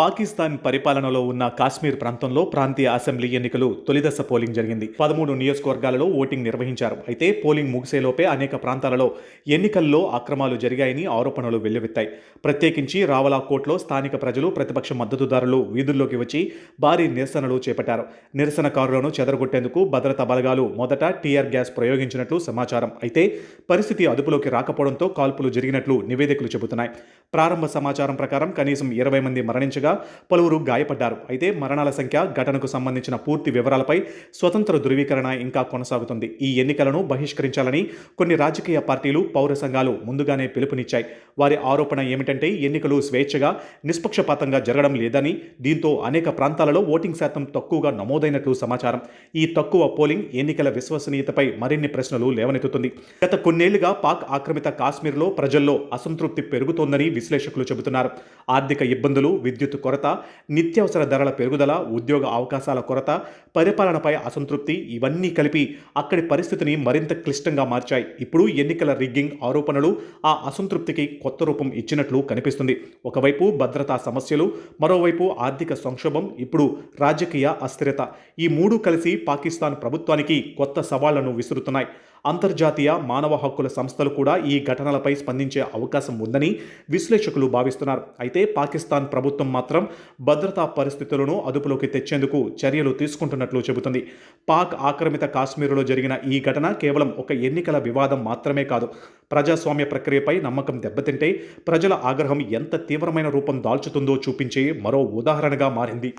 పాకిస్తాన్ పరిపాలనలో ఉన్న కాశ్మీర్ ప్రాంతంలో ప్రాంతీయ అసెంబ్లీ ఎన్నికలు తొలిదశ పోలింగ్ జరిగింది. 13 నియోజకవర్గాలలో ఓటింగ్ నిర్వహించారు. అయితే పోలింగ్ ముగిసేలోపే అనేక ప్రాంతాలలో ఎన్నికల్లో అక్రమాలు జరిగాయని ఆరోపణలు వెల్లువెత్తాయి. ప్రత్యేకించి రావలాకోట్లో స్థానిక ప్రజలు, ప్రతిపక్ష మద్దతుదారులు వీధుల్లోకి వచ్చి భారీ నిరసనలు చేపట్టారు. నిరసనకారులను చెదరగొట్టేందుకు భద్రతా బలగాలు మొదట టీఆర్ గ్యాస్ ప్రయోగించినట్లు సమాచారం. అయితే పరిస్థితి అదుపులోకి రాకపోవడంతో కాల్పులు జరిగినట్లు నివేదికలు చెబుతున్నాయి. ప్రారంభ సమాచారం ప్రకారం కనీసం 20 మంది మరణించగా పలువురు గాయపడ్డారు. అయితే మరణాల సంఖ్య, ఘటనకు సంబంధించిన పూర్తి వివరాలపై స్వతంత్ర ధృవీకరణ ఇంకా కొనసాగుతుంది. ఈ ఎన్నికలను బహిష్కరించాలని కొన్ని రాజకీయ పార్టీలు, పౌర సంఘాలు ముందుగానే పిలుపునిచ్చాయి. వారి ఆరోపణ ఏమిటంటే ఎన్నికలు స్వేచ్ఛగా, నిష్పక్షపాతంగా జరగడం లేదని, దీంతో అనేక ప్రాంతాలలో ఓటింగ్ శాతం తక్కువగా నమోదైనట్లు సమాచారం. ఈ తక్కువ పోలింగ్ ఎన్నికల విశ్వసనీయతపై మరిన్ని ప్రశ్నలు లేవనెత్తుతుంది. గత కొన్నేళ్లుగా పాక్ ఆక్రమిత కాశ్మీర్లో ప్రజల్లో అసంతృప్తి పెరుగుతోందని విశ్లేషకులు చెబుతున్నారు. ఆర్థిక ఇబ్బందులు, విద్యుత్ కొరత, నిత్యావసర ధరల పెరుగుదల, ఉద్యోగ అవకాశాల కొరత, పరిపాలనపై అసంతృప్తి ఇవన్నీ కలిపి అక్కడి పరిస్థితిని మరింత క్లిష్టంగా మార్చాయి. ఇప్పుడు ఎన్నికల రిగ్గింగ్ ఆరోపణలు ఆ అసంతృప్తికి కొత్త రూపం ఇచ్చినట్లు కనిపిస్తుంది. ఒకవైపు భద్రతా సమస్యలు, మరోవైపు ఆర్థిక సంక్షోభం, ఇప్పుడు రాజకీయ అస్థిరత. ఈ మూడు కలిసి పాకిస్తాన్ ప్రభుత్వానికి కొత్త సవాళ్లను విసురుతున్నాయి. అంతర్జాతీయ మానవ హక్కుల సంస్థలు కూడా ఈ ఘటనలపై స్పందించే అవకాశం ఉందని విశ్లేషకులు భావిస్తున్నారు. అయితే పాకిస్తాన్ ప్రభుత్వం మాత్రం భద్రతా పరిస్థితులను అదుపులోకి తెచ్చేందుకు చర్యలు తీసుకుంటున్నట్లు చెబుతుంది. పాక్ ఆక్రమిత కాశ్మీరులో జరిగిన ఈ ఘటన కేవలం ఒక ఎన్నికల వివాదం మాత్రమే కాదు, ప్రజాస్వామ్య ప్రక్రియపై నమ్మకం దెబ్బతింటే ప్రజల ఆగ్రహం ఎంత తీవ్రమైన రూపం దాల్చుతుందో చూపించే మరో ఉదాహరణగా మారింది.